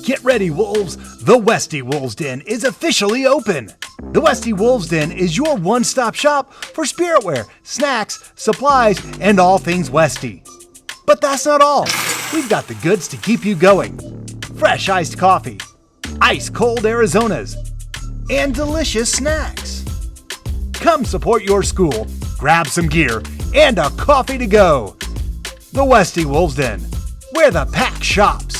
Get ready, wolves! The Westy Wolves Den is officially open! The Westy Wolves Den is your one-stop shop for spiritware, snacks, supplies, and all things Westy. But that's not all. We've got the goods to keep you going. Fresh iced coffee, ice-cold Arizonas, and delicious snacks. Come support your school, grab some gear, and a coffee to go. The Westy Wolves Den, where the pack shops.